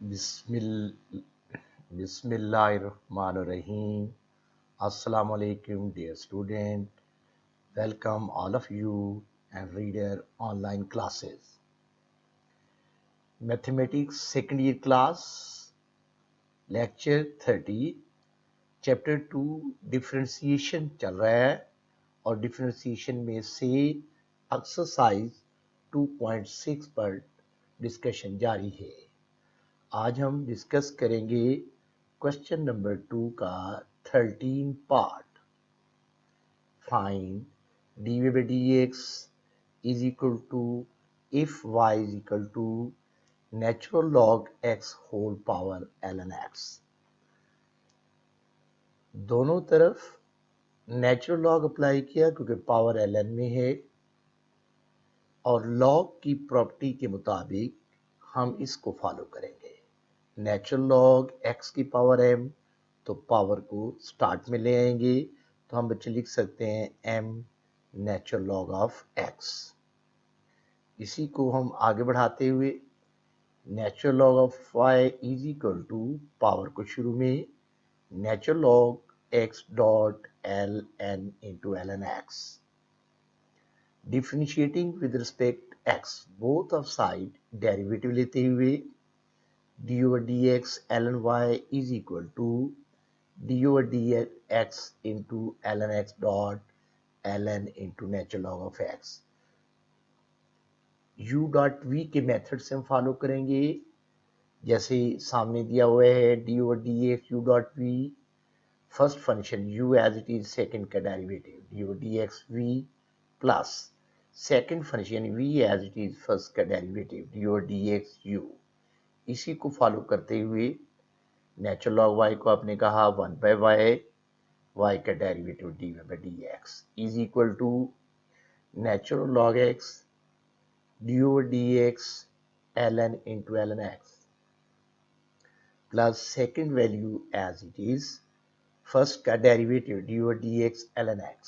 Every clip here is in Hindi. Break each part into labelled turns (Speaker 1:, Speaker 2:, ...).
Speaker 1: बिस्मिल बिस्मिल्लाहिर्रहमानिर्रहीम. Assalamu alaikum, dear student. Welcome all of you and reader online classes. Mathematics second year class, lecture 30, chapter 2 differentiation चल रहा है और differentiation में से exercise 2.6 पर डिस्कशन जारी है. आज हम डिस्कस करेंगे क्वेश्चन नंबर 2 का 13 part. Find dy by dx is equal to if y is equal to natural log x whole power ln x. दोनों तरफ नेचुरल लॉग अप्लाई किया क्योंकि पावर ln में है और लॉग की प्रॉपर्टी के मुताबिक हम इसको फॉलो करेंगे. नेचुरल लॉग x की पावर m, तो पावर को स्टार्ट में ले आएंगे तो हम बच्चे लिख सकते हैं m natural log of x. इसी को हम आगे बढ़ाते हुए natural log of y is equal to power को शुरू में natural log x dot l n into l n x. Differentiating with respect x both of side derivative लेते हुए d over dx ln y is equal to d over dx into ln x dot ln into natural log of x. u dot v के मेथड से हम फॉलो करेंगे जैसे सामने दिया हुआ है d over dx u dot v first function u as it is second का derivative d over dx v plus second function v as it is first का derivative d over dx u. इसी को फॉलो करते हुए नेचुरल लॉग y को आपने कहा 1 by y का derivative dy by dx is equal to natural log x dy over dx ln into ln x plus second value as it is first का derivative dy over dx ln x.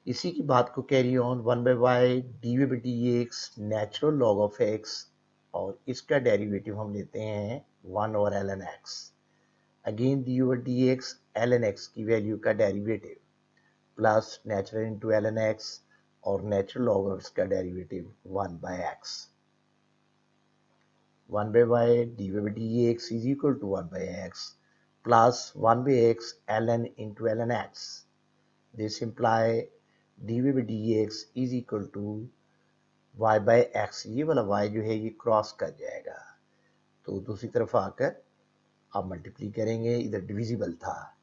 Speaker 1: इसी की बात को carry on 1 by y dy by dx natural log of x और इसका डेरिवेटिव हम लेते हैं 1 over ln x. Again dy over dx ln x की वैल्यू का derivative plus natural into ln x और नेचुरल लॉग ऑफ इसका derivative 1 by x. 1 by y dy by dx is equal to 1 by x plus 1 by x ln into ln x. This imply dy by dx is equal to y by x. ये वाला y जो है ये क्रॉस कर जाएगा तो दूसरी तरफ आकर आप मल्टीप्लाई करेंगे, इधर डिविजिबल था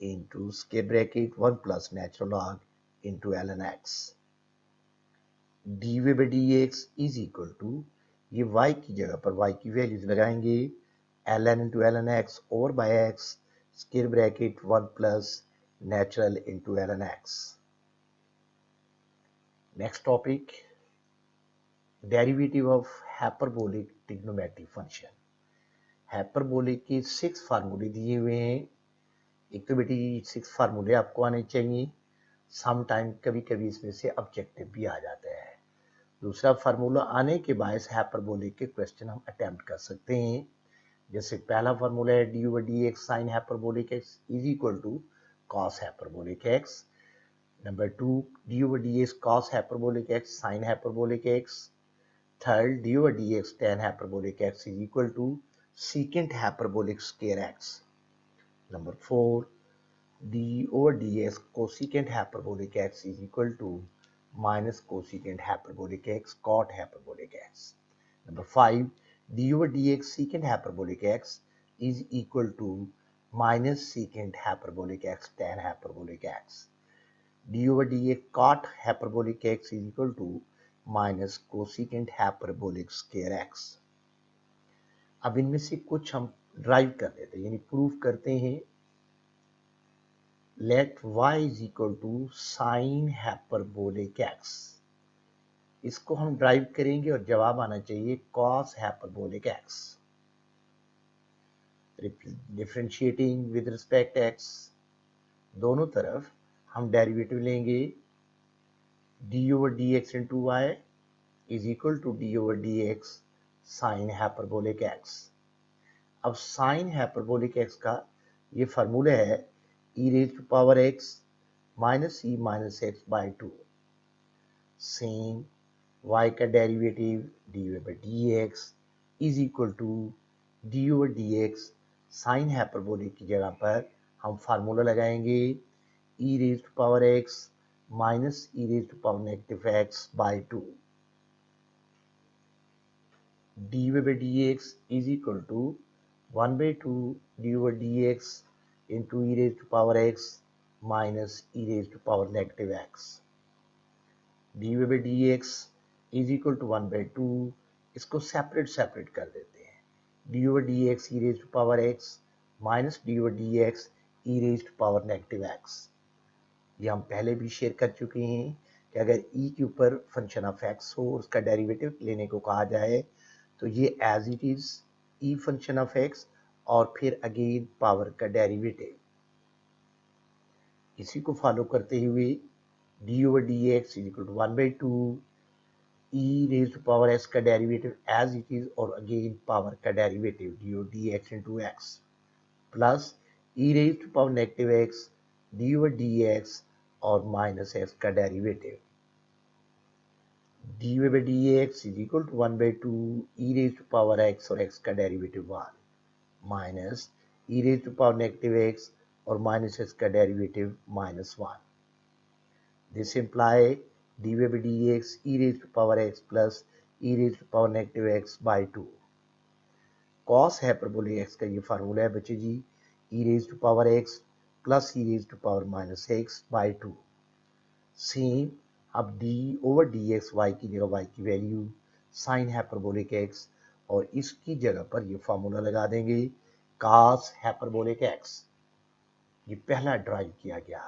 Speaker 1: into square bracket 1 plus natural log into ln x. dy by dx is equal to ये y की जगह पर y की वैल्यूज लगाएंगे ln इनटू ln x और by x square bracket 1 plus natural into ln x. Next topic derivative of hyperbolic trigonometric function. Hyperbolic के 6 फार्मूले दिए हुए हैं. एक तो बेटी 6 फार्मूले आपको आने चाहिए. सम टाइम कभी कभी इसमें से ऑब्जेक्टिव भी आ जाता है. दूसरा फार्मूला आने के बाद हाइपरबोलिक के क्वेश्चन हम अटेम्प्ट कर सकते हैं. जैसे पहला फार्मूला है d over d x sine hyperbolic x is equal to cos hyperbolic x. Number 2 d over d x cos hyperbolic x sine hyperbolic x. Third, d over dx tan hyperbolic x is equal to secant hyperbolic square x. Number 4, d over dx cosecant hyperbolic x is equal to minus cosecant hyperbolic x cot hyperbolic x. Number 5, d over dx secant hyperbolic x is equal to minus secant hyperbolic x tan hyperbolic x. d over dx cot hyperbolic x is equal to minus cosecant hyperbolic square x. अब इनमें से कुछ हम ड्राइव कर लेते हैं यानी प्रूफ करते हैं. Let y is equal to sine hyperbolic x. इसको हम ड्राइव करेंगे और जवाब आना चाहिए cos hyperbolic x. Differentiating with respect x दोनों तरफ हम डेरिवेटिव लेंगे d over dx into y is equal to d over dx sine hyperbolic x. अब साइन हाइपरबोलिक एक्स का ये फार्मूला है e raise to power x minus e minus x by two. Same y का derivative d by d x is equal to d over d x. Sine hyperbolic की जगह पर हम फार्मूला लगाएंगे e raise to power x minus e raise to power negative x by two. D by d x is equal to 1/2 d over d x into e raise to power x minus e raise to power negative x. D by d x is equal to 1/2। इसको सेपरेट कर देते हैं। D over d x e raise to power x minus d over d x e raise to power negative x. ये हम पहले भी शेयर कर चुके हैं कि अगर ई के ऊपर फंक्शन ऑफ एक्स हो उसका डेरिवेटिव लेने को कहा जाए तो ये as it is e function of x और फिर अगेन पावर का डेरिवेटिव। इसी को फॉलो करते हुए d over d x is equal to 1/2 e raise to power x का डेरिवेटिव एज इट इज और अगेन पावर का derivative d over d x into x plus e raise to power negative x d over d x और माइनस एक्स का derivative. D by d x is equal to 1/2 e raise to power x और एक्स का derivative 1 minus e raise to power negative x और माइनस एक्स का derivative -1। This imply d by d x e raise to power x plus e raise to power negative x by 2। Cos hyperbolic x का ये फार्मूला है बच्चे जी e raise to power x plus e raise to power minus x by 2। Same अब d over d x y की जगह वाई की वैल्यू साइन हाइपरबोलिक एक्स और इसकी जगह पर ये फार्मूला लगा देंगे कॉस हाइपरबोलिक एक्स। ये पहला ड्राइव किया गया।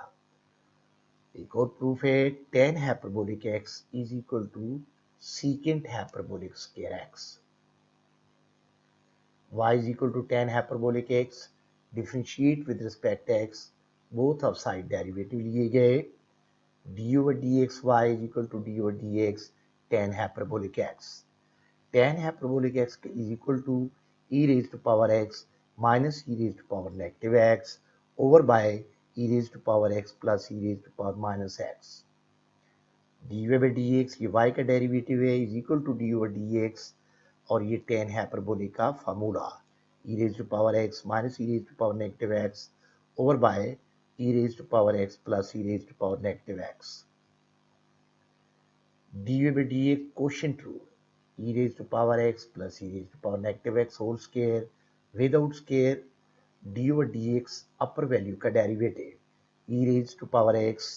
Speaker 1: एक और प्रूफ है tan hyperbolic x is equal to secant hyperbolic square x. y is equal to tan hyperbolic x, differentiate with respect to x, both of side derivative लिए गए d over dxy is equal to d over dx tan hyperbolic x. Tan hyperbolic x is equal to e raised to power x minus e raised to power negative x over by e raised to power x plus e raised to power minus x. dy by dx ये y का डेरिवेटिव है is equal to d over dx और ये tan हाइपरबोलिक का formula e raised to power x minus e raised to power negative x over by e raised to power x plus e raised to power negative x. dy by dx quotient rule e raised to power x plus e raised to power negative x whole square without square d over dx upper value का derivative e raised to power x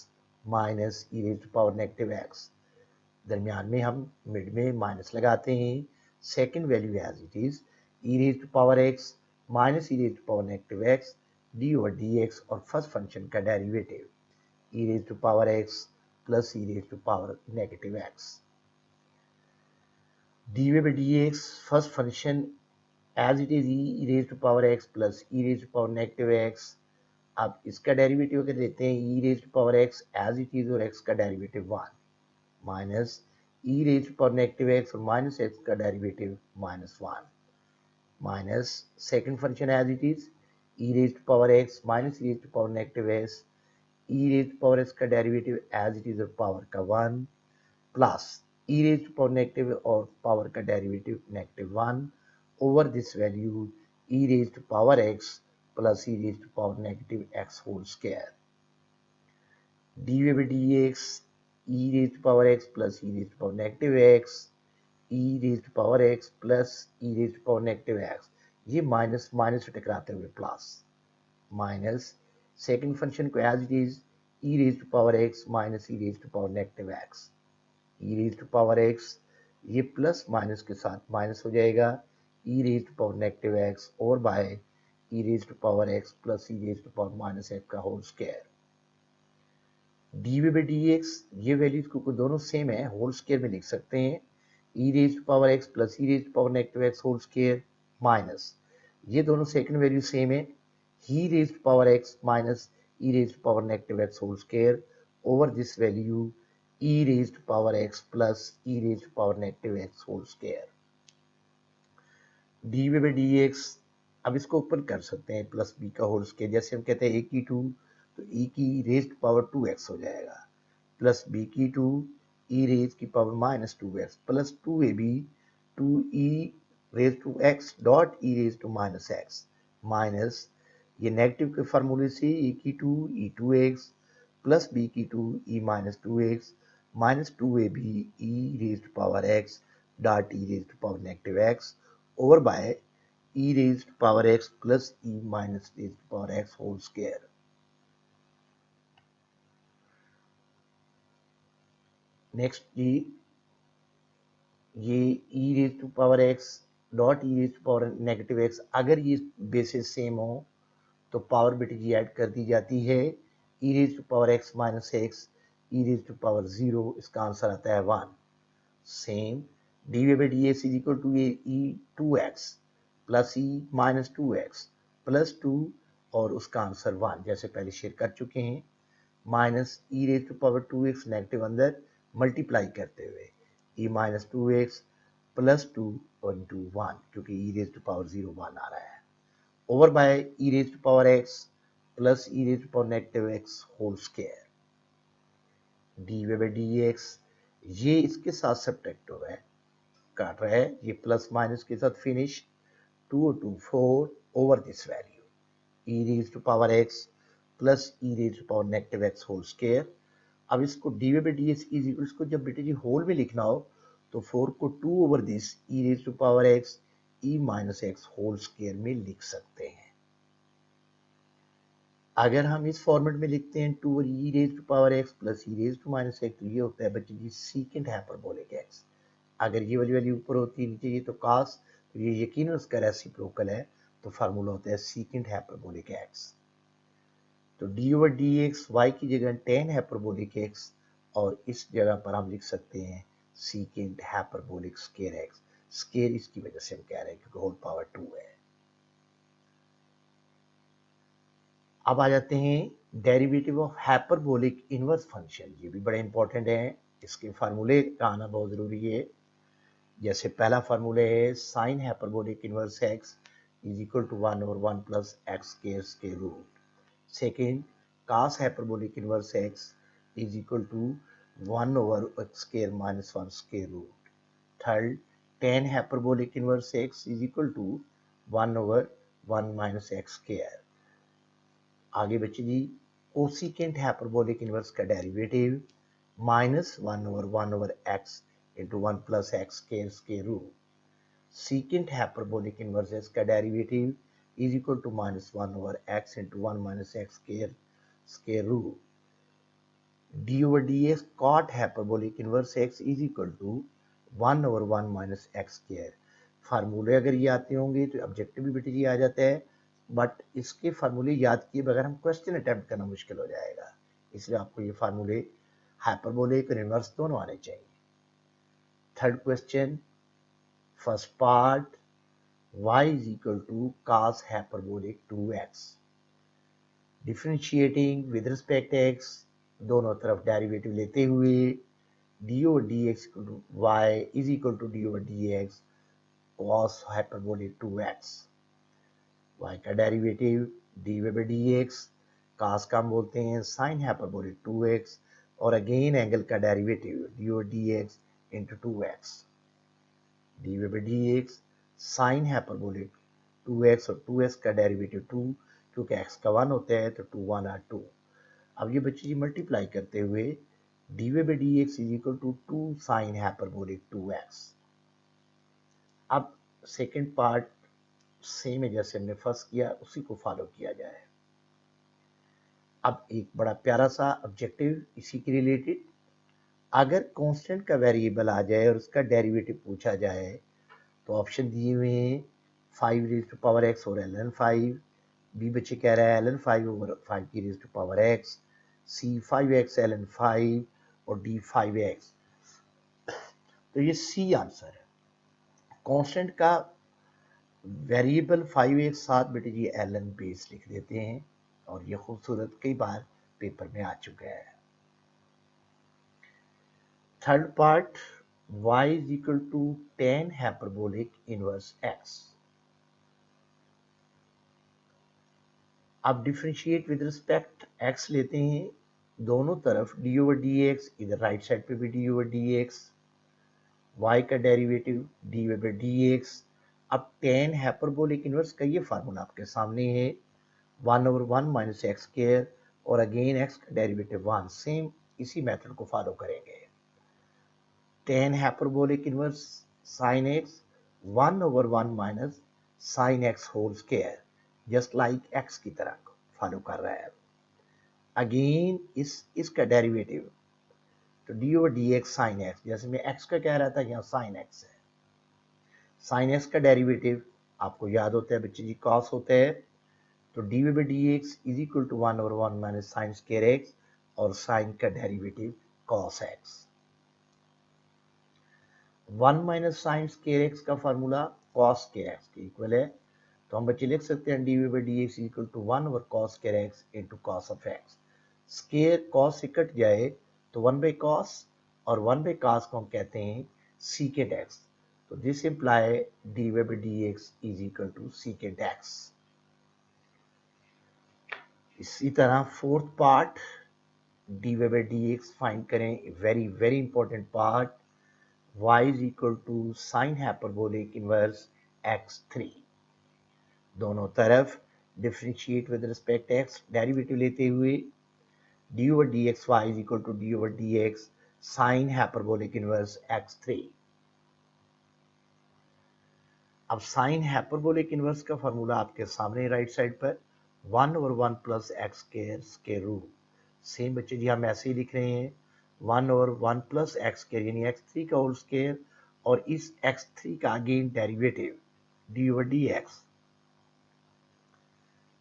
Speaker 1: minus e raised to power negative x। दरमियान में हम मिड में माइनस लगाते हैं। Second value as it is e raise to power x minus e raise to power negative x d over d x और फर्स्ट फंक्शन का derivative e raise to power x plus e raise to power negative x. D by d x first function as it is e raise to power x plus e raise to power negative x. अब इसका डेरिवेटिव अगर देते हैं e raise to power x as it is और एक्स का derivative 1 minus e raised to power negative x और minus x का derivative -1 minus second function as it is e raised to power x minus e raised to power negative s e raised to power x का डेरिवेटिव एज इट इज और पावर का 1 plus e raised to power negative और पावर का derivative -1 over this value e raised to power x plus e raised to power negative x whole square। dy by dx e raised to power x plus e raised to power negative x e raised to power x plus e raised to power negative x ये माइनस माइनस से टकराते हुए प्लस माइनस सेकंड फंक्शन को as it is e raised to power x minus e raised to power negative x e raised to power x ये प्लस माइनस के साथ माइनस हो जाएगा e raised to power negative x और bye e raised to power x plus e raised to power minus x का whole square. D by d x ये वैल्यूज को दोनों सेम है होल स्क्वायर में लिख सकते हैं e raise to power x plus e raise to power negative x whole square minus ये दोनों सेकंड वैल्यू सेम है ही raise to power x minus e raise to power negative x whole square over this value e raise to power x plus e raise to power negative x whole square. D way by d x, अब इसको ओपन कर सकते हैं प्लस बी का होल स्केयर, जैसे हम कहते हैं ए की 2 तो ई की रेज पावर 2x हो जाएगा, प्लस बी की 2 ई रेज की power minus 2x plus 2ab 2e raise to x dot e raise to minus x minus ये नेगेटिव के फार्मूले से e की 2 e2x प्लस b की 2 e minus 2x minus 2ab e raise to power x dot e raise to power negative x over by e raised to power x plus e minus raised to power x whole square. Next जी ये e raised to power x dot e raised to power negative x, अगर ये बेसिस सेम हो तो पावर बेटी जी ऐड कर दी जाती है, e raised to power x minus x e raised to power 0, इसका आंसर आता है 1. Same dy by dx is equal to e 2x plus E minus 2x plus 2 और उसका आंसर 1, जैसे पहले शेयर कर चुके हैं, minus e raise to power 2x negative अंदर मल्टीप्लाई करते हुए E minus 2x plus 2 into 1 क्योंकि ई रेज टू पावर 0 1 आ रहा है, over by e raise to power x plus e raise to power negative x whole square. D way by d x ये इसके साथ सब्ट्रैक्ट हो रहा है, काट रहा है, ये प्लस माइनस के साथ finish 2 to 4 over this value e raised to power x plus e raised to power negative x whole square. अब इसको dy by dx is equal, इसको जब बेटे जी होल में लिखना हो तो 4 को 2 over this e raised to power x e minus x whole square में लिख सकते हैं. अगर हम इस फॉर्मेट में लिखते हैं 2 over e raised to power x plus e raised to minus x तो ये होता है बच्चे जी secant hyperbolic x. अगर ये वाली वैल्यू ऊपर होती है नीचे ये तो cos, तो ये यकीनन उसका रेसिप्रोकल है, तो फार्मूला होता है सीकेंट हाइपरबोलिक x. तो d over d x y की जगह टेन हाइपरबोलिक x और इस जगह पर हम लिख सकते हैं secant hyperbolic square x. Square इसकी वजह से हम कह रहे हैं क्योंकि होल पावर 2 है. अब आ जाते हैं derivative of hyperbolic inverse function, ये भी बड़े इंपॉर्टेंट है, इसके फार्मूले का आना बहुत जरूरी है. जैसे पहला फार्मूला है sine hyperbolic inverse x is equal to 1 over 1 plus x square root. Second cos hyperbolic inverse x is equal to 1 over x square minus 1 square root. Third tan hyperbolic inverse x is equal to 1 over 1 minus x square. आगे बच्चे जी कोसिकेंट हाइपरबोलिक इनवर्स का derivative minus 1 over 1 over x into 1 plus x square root. Secant hyperbolic inverse x का derivative is equal to minus 1 over x into 1 minus x square root. d over dx cot hyperbolic inverse x is equal to 1 over 1 minus x square. फार्मूले अगर ये आते होंगे तो ऑब्जेक्टिव भी बेटे जी आ जाता है, बट इसके फार्मूले याद किए बगैर हम क्वेश्चन अटेम्प्ट करना मुश्किल हो जाएगा, इसलिए आपको ये फार्मूले हाइपरबोलिक और इनवर्स दोनों आने चाहिए. Third question, first part y is equal to cos hyperbolic 2x. Differentiating with respect x, दोनों तरफ डेरिवेटिव लेते हुए d over dx y is equal to d over dx cos hyperbolic 2x. y का derivative dy by dx, cos का हम बोलते हैं sin hyperbolic 2x और अगेन एंगल का derivative d over dx into 2x. dy by dx sine hyperbolic 2x और 2x का डेरिवेटिव 2, क्योंकि x का 1 होता है तो 2 1 are 2. अब ये बच्चे जी मल्टीप्लाई करते हुए dy by dx is equal to 2 sine hyperbolic 2x. अब सेकंड पार्ट सेम है जैसे हमने फर्स्ट किया उसी को फॉलो किया जाए. अब एक बड़ा प्यारा सा ऑब्जेक्टिव इसी के रिलेटेड, अगर कांस्टेंट का वेरिएबल आ जाए और उसका डेरिवेटिव पूछा जाए तो ऑप्शन दिए हुए हैं 5 रेज टू पावर x और ln 5. बी बच्चे कह रहा है ln 5 over 5 की raise to power x, C 5x ln 5 और डी 5x. तो ये सी आंसर है. कांस्टेंट का वेरिएबल 5x साथ बेटे जी ln बेस लिख देते हैं और ये खूबसूरत कई बार पेपर में आ चुका है. Third part y is equal to tan hyperbolic inverse x. आप डिफ्रेंशिएट विद रिस्पेक्ट एक्स लेते हैं, दोनों तरफ डी ओवर डी एक्स, इधर राइट साइड पे भी d over d x, y का derivative d over d x. अब टेन हाइपरबोलिक इनवर्स का ये फार्मूला आपके सामने है, 1/1 माइनस एक्स स्क्वायर और अगेन एक्स का डेरिवेटिव 1, सेम इसी मेथड को फॉलो करेंगे। Ten hyperbolic inverse sine x 1/1 minus sine x whole square, just like x की तरह फॉलो कर रहा है। अगेन इसका डेरिवेटिव तो d over d x sine x, जैसे मैं एक्स का कह रहा था यहाँ साइन एक्स है, साइन एक्स का डेरिवेटिव आपको याद होता है बच्चे जी कॉस होता है, तो d over d x is equal to 1/1 minus sine square x और साइन का derivative cos x. 1 minus sine square x का फार्मूला कॉस स्क्वायर एक्स के इक्वल है, तो हम बच्चे लिख सकते हैं d over d x equal to 1 over cos square x into cos of x. Square cos से कट जाए तो 1 बाई कॉस और 1 बाई कॉस को हम कहते हैं सीकेंट एक्स, तो this imply d over d x is equal to secant x. इसी तरह fourth part d over d x find करें, very very important part, y is equal to sin hyperbolic inverse x3, दोनों तरफ differentiate with respect x derivative लेते हुए d over dxy is equal to d over dx sin hyperbolic inverse x3। अब साइन हाइपरबोलिक इनवर्स का फार्मूला आपके सामने राइट साइड पर 1/1 plus x square square root, same बच्चे जी हम ऐसे ही लिख रहे हैं 1/1 प्लस एक्स स्क्वायर यानी x3 का होल स्क्वायर और इस x3 का again derivative d over d x,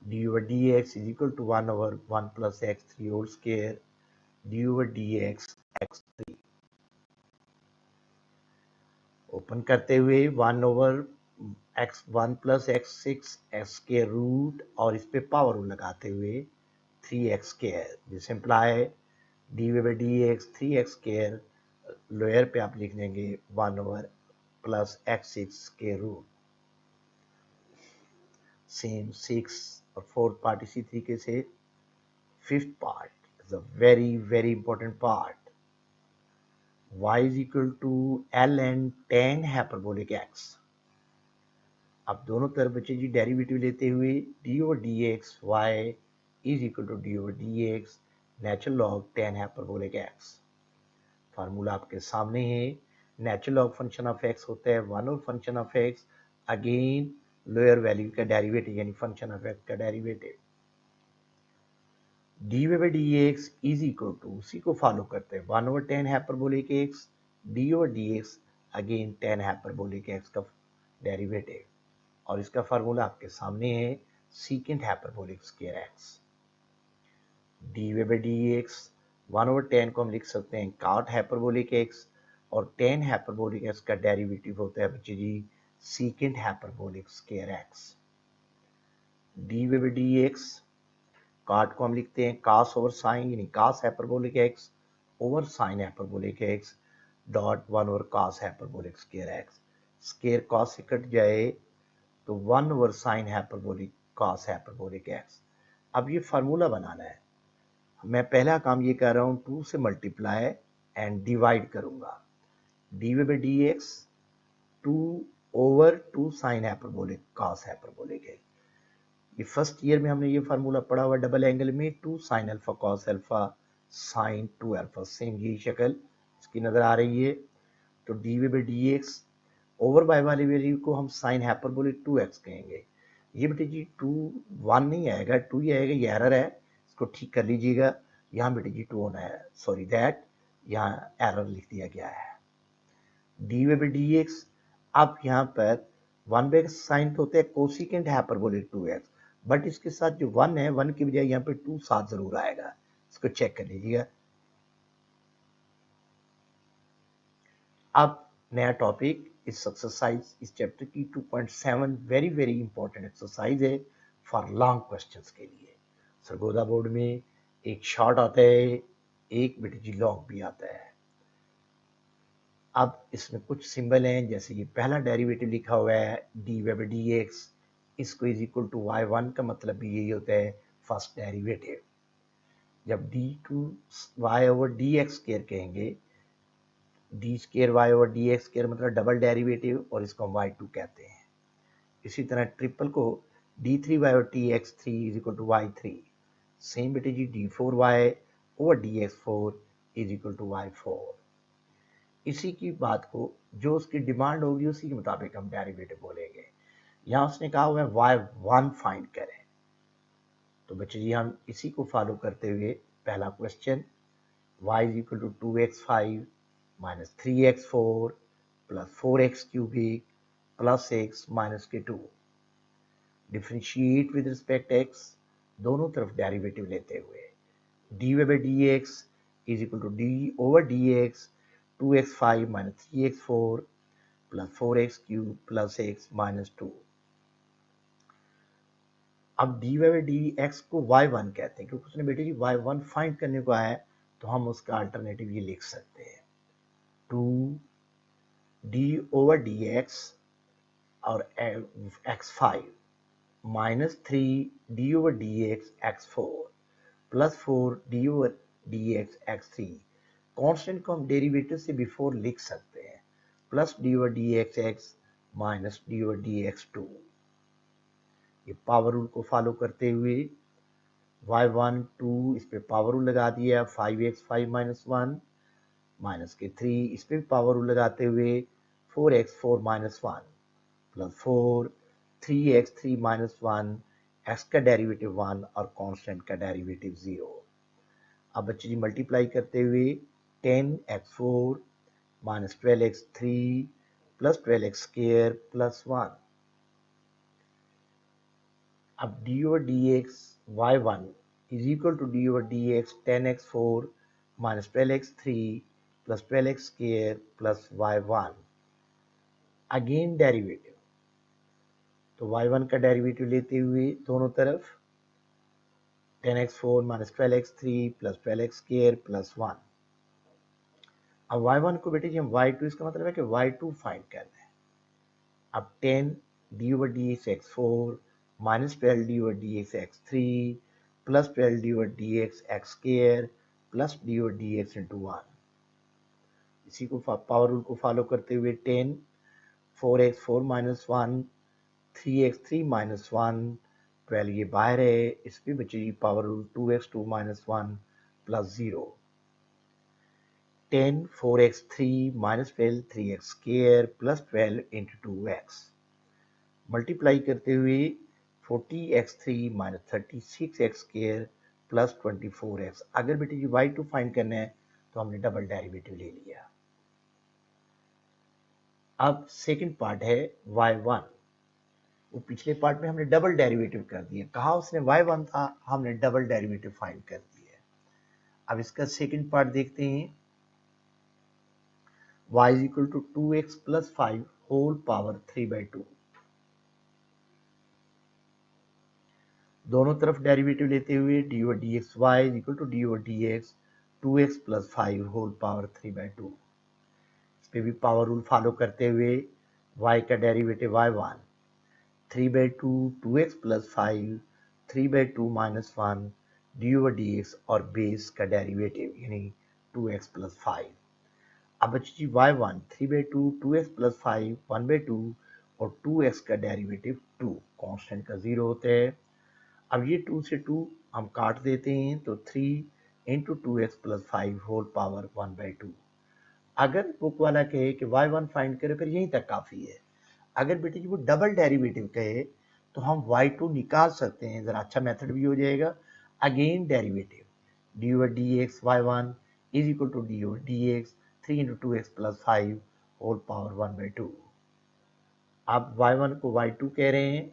Speaker 1: d over d x is equal to 1/1 plus x3 whole square d over d x x3। Open करते हुए 1/x1 plus x6 x square root और इस पे पावर लगाते हुए 3x square, this imply d over d x 3x square, lower पे आप लिख देंगे 1 over plus x6 square root, same 6 और फोर्थ पार्ट इसी तरीके से। Fifth part is a very very important part, y is equal to ln tan hyperbolic x। अब दोनों तरफ बच्चे जी डेरिवेटिव लेते हुए d over d x y is equal to d over d x natural log tan hyperbolic x। Formula आपके सामने है, natural log function of x होता है 1 और function of x again lower value का डेरिवेटिव यानी फंक्शन ऑफ x का derivative d over d x is equal to उसी को फॉलो करते हैं 1 over tan hyperbolic x d over d x again tan hyperbolic x का डेरिवेटिव और इसका फार्मूला आपके सामने है secant hyperbolic square x। D over d x 1 over tan को हम लिख सकते हैं cot हाइपरबोलिक x और tan हाइपरबोलिक x का डेरिवेटिव होता है बच्चे जी secant hyperbolic square x। D over d x cot को हम लिखते हैं cos ओवर साइन यानी cos hyperbolic x over sine hyperbolic x dot 1 over cos hyperbolic square x, square cos से कट जाए तो 1 over sine hyperbolic cos hyperbolic x। अब ये फार्मूला बनाना है, मैं पहला काम ये कर रहा हूँ 2 से मल्टीप्लाई एंड डिवाइड करूंगा, D over d x 2 over 2 sine hyperbolic cos hyperbolic x। ये फर्स्ट ईयर में हमने ये फार्मूला पढ़ा हुआ डबल एंगल में 2 sine alpha cos alpha sine 2 alpha, same यही शक्ल इसकी नजर आ रही है। तो d v by d x over by वाली वैल्यू को हम साइन हाइपरबोलिक 2x कहेंगे। ये बेटे जी 2 1 नहीं आएगा 2 ही आएगा, ये एरर है, इसको ठीक कर लीजिएगा। यहाँ बेटे जी 2 होना है, सॉरी दैट यहाँ एरर लिख दिया गया है। D v by d x अब यहाँ पर 1 बाई साइन तो होता है कोसिकेंट हाइपरबोलिक 2x, बट इसके साथ जो 1 है 1 की बजाय यहाँ पे 2 साथ जरूर आएगा, इसको चेक कर लीजिएगा। अब नया टॉपिक इस एक्सरसाइज इस चैप्टर की 2.7 वेरी वेरी इंपॉर्टेंट एक्सरसाइज है फॉर लॉन्ग क्वेश्चंस के लिए। सरगोदा बोर्ड में एक शॉर्ट आता है, एक बेटे जी लॉन्ग भी आता है। अब इसमें कुछ सिंबल हैं, जैसे ये पहला डेरिवेटिव लिखा हुआ है d v by d x, इसको इज इक्वल टू y1 का मतलब भी यही होता है फर्स्ट डेरिवेटिव। जब d two y over d x square कहेंगे, d square y over d x square मतलब डबल डेरिवेटिव, और इसको हम वाई टू कहते हैं। इसी तरह ट्रिपल को d three y over t x three is equal to y three. Same बेटे जी d four y over d x four is equal to y four. इसी की बात को जो उसकी डिमांड होगी उसी के मुताबिक हम डेरिवेटिव बोलेंगे। यहाँ उसने कहा हुआ है वाई वन फाइंड करें, तो बच्चे जी हम इसी को फॉलो करते हुए पहला question y is equal to 2x5 minus 3x4 plus 4x cubic plus x minus के 2, डिफ्रेंशिएट विद रिस्पेक्ट x, दोनों तरफ डेरिवेटिव लेते हुए dy by dx is equal to d over dx 2x5 minus 3x4 plus 4x cube plus x minus 2। अब dy बाई dx को y1 कहते हैं, क्योंकि उसने बेटे जी y1 फाइंड करने को आया है, तो हम उसका अल्टरनेटिव ये लिख सकते हैं 2d ओवर dx और x5 minus 3d over dx x4 plus 4d over dx x3। Constant को हम डेरिवेटिव से बिफोर लिख सकते हैं plus d over dx x minus d over dx 2। ये पावर रूल को फॉलो करते हुए y1 2 इस पे पावर रूल लगा दिया 5x5 माइनस 1 माइनस के 3, इस पे पावर रूल लगाते हुए 4x4 minus 1 plus 4 3x3 minus 1, x का डेरिवेटिव 1 और कांस्टेंट का डेरिवेटिव 0। अब बच्चे जी मल्टीप्लाई करते हुए 10x4 minus 12x3 plus 12x square plus 1। अब d over dx y1 is equal to d over dx 10x4 minus 12x3 plus 12x square plus y1। Again derivative, तो y1 का डेरिवेटिव लेते हुए दोनों तरफ 10x4 minus 12x3 plus 12x square plus 1। अब y1 को बेटे जी हम y2, इसका मतलब है कि y2 फाइंड करना है। अब 10 d over dx x4 minus 12 D over d x x three plus 12 D over d x x square plus d over d x into 1। इसी को पावर रूल को फॉलो करते हुए 10 4x4 माइनस 1 3x3 माइनस 1 12 ये बाहर है, इस पर बचेगी power rule 2x2 minus 1 plus 0। 10 4x3 minus 12 3x square plus 12 into 2x, multiply करते हुए 40x3 minus 36x square plus 24x। अगर बेटे जी y2 फाइंड करना है तो हमने डबल डेरिवेटिव ले लिया। अब सेकंड पार्ट है y1, वो पिछले पार्ट में हमने डबल डेरिवेटिव कर दिया, कहा उसने y1 था, हमने डबल डेरिवेटिव फाइंड कर दिया। अब इसका सेकंड पार्ट देखते हैं y is equal to 2x plus 5 whole power 3/2। दोनों तरफ डेरिवेटिव लेते हुए d over d x y equal to d over d x 2x plus 5 whole power 3/2। इस पर भी पावर रूल फॉलो करते हुए y का derivative y1 3/2 2x plus 5 3/2 minus 1 D over d x और बेस का डेरिवेटिव यानी 2x प्लस 5। अब बच्ची जी y1 3/2 2x प्लस 5 1/2 और 2x का डेरिवेटिव 2, कांस्टेंट का 0 होता है। अब ये 2 से 2 हम काट देते हैं तो 3 into 2x plus 5 whole power 1/2। अगर बुक वाला कहे कि y1 फाइंड करे फिर यहीं तक काफ़ी है। अगर बेटे जी वो डबल डेरिवेटिव कहे तो हम y2 निकाल सकते हैं, ज़रा अच्छा मेथड भी हो जाएगा। Again derivative d over d x y1 is equal to d over d x 3 into 2x plus 5 whole power 1/2। अब y1 को y2 कह रहे हैं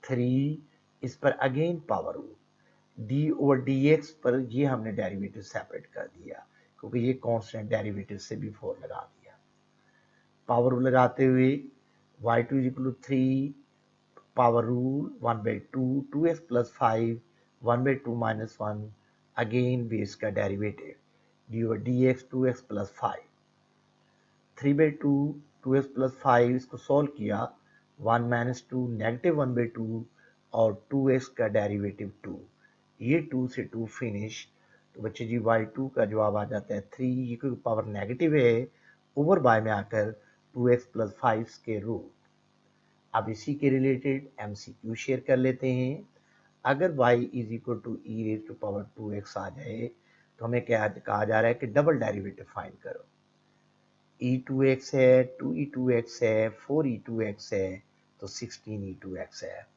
Speaker 1: 3, इस पर again power rule D over d x पर ये हमने डेरिवेटिव सेपरेट कर दिया क्योंकि ये कांस्टेंट डेरिवेटिव से बिफोर लगा दिया। पावर रूल लगाते हुए y2 is equal to 3 power rule 1/2 2x plus 5 1/2 minus 1 again base का derivative d over d x 2x plus 5 3/2 2x plus 5, इसको सॉल्व किया 1 माइनस 2 नेगेटिव 1/2 और 2x का डेरिवेटिव 2 ये 2 से 2 फिनिश, तो बच्चे जी y2 का जवाब आ जाता है 3, ये क्योंकि पावर नेगेटिव है, ओवर बाय में आकर 2x प्लस 5 स्क्वायर रूट। अब इसी के रिलेटेड MCQ शेयर कर लेते हैं। अगर y is equal to e raise to power 2x आ जाए तो हमें क्या कहा जा रहा है कि डबल डेरिवेटिव फाइंड करो। e2x है, 2e2x है, 4e2x है, तो 16e2x है।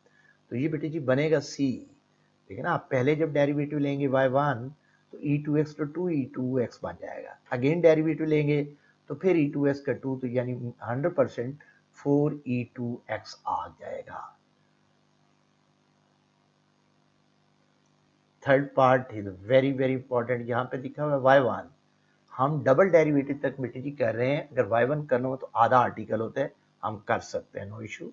Speaker 1: तो ये बेटे जी बनेगा c। ठीक है ना, आप पहले जब डेरिवेटिव लेंगे y1 तो e2x तो 2e2x बन जाएगा। अगेन डेरिवेटिव लेंगे तो फिर e2x का 2, तो यानी 100% 4e2x आ जाएगा। Third part is very very important. यहाँ पे लिखा हुआ है y1, हम डबल डेरिवेटिव तक बेटे जी कर रहे हैं। अगर y1 करना हो तो आधा आर्टिकल होता है, हम कर सकते हैं, no issue.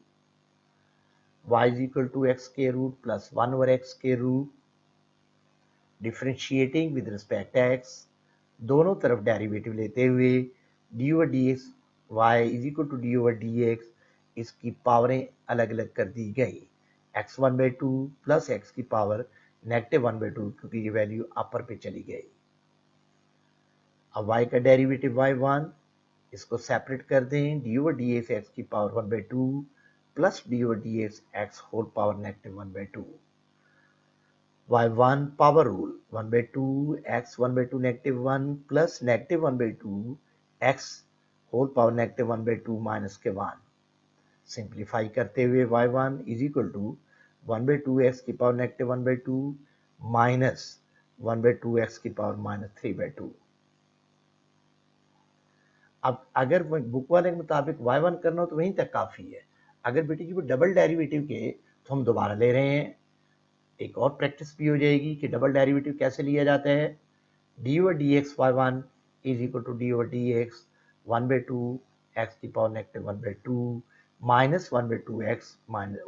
Speaker 1: y is equal to x के रूट प्लस 1 ओवर एक्स के root, differentiating with respect x, दोनों तरफ डेरिवेटिव लेते हुए d over d x, y is equal to d over d x, इसकी पावरें अलग अलग कर दी गई, x1/2 प्लस x की पावर -1/2, क्योंकि ये वैल्यू अपर पे चली गई। अब y का डेरिवेटिव y1, इसको सेपरेट कर दें, d over d x x की power 1/2 plus d over d x x whole power -1/2। y1 power rule 1/2 x 1/2 -1 plus -1/2 x whole power -1/2 minus के 1। सिंप्लीफाई करते हुए y1 is equal to 1/2 x की पावर -1/2 माइनस 1/2 x की पावर -3/2। अब अगर बुक वाले के मुताबिक y1 करना हो तो वहीं तक काफ़ी है। अगर बेटी जी वो डबल डेरिवेटिव के तो हम दोबारा ले रहे हैं। एक और प्रैक्टिस भी हो जाएगी कि डबल डेरिवेटिव कैसे लिया जाता है। D over d x y1 is equal to d over d x 1/2 x की power -1/2 minus 1/2 x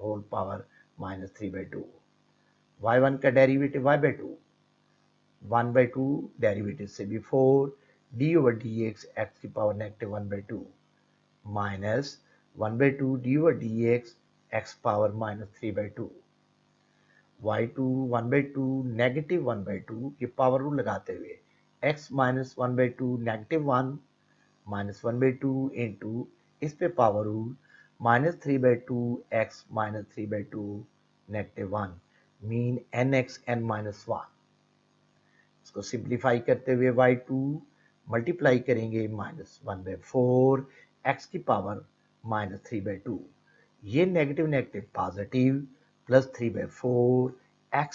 Speaker 1: whole power -3/2। y1 का डेरिवेटिव y/2, 1/2 डेरिवेटिव से before d over d x x की power -1/2 minus 1/2 d over d x x power -3/2। y2 1/2 -1/2 ये पावर रूल लगाते हुए x माइनस 1/2 -1 माइनस 1/2 इंटू इस पे power rule -3/2 x -3/2 -1 mean nx n -1। इसको सिंप्लीफाई करते हुए y2 मल्टीप्लाई करेंगे -1/4 x की पावर -3/2, ये negative negative positive plus 3/4 x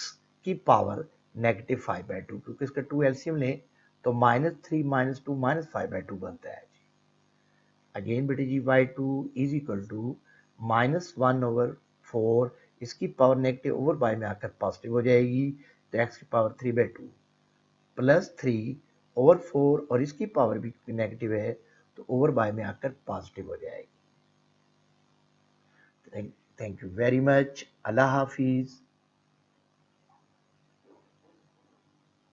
Speaker 1: की पावर -5/2, क्योंकि इसका 2 एलसीएम लें तो -3 -2 -5/2 बनता है जी। अगेन बेटे जी y2 इज इक्वल टू -1/4, इसकी पावर नेगेटिव ओवर बाय में आकर पॉजिटिव हो जाएगी, तो x की पावर 3/2 प्लस 3/4, और इसकी पावर भी नेगेटिव है तो ओवर बाय में आकर पॉजिटिव हो जाएगी। Thank you very much. Allah Hafiz.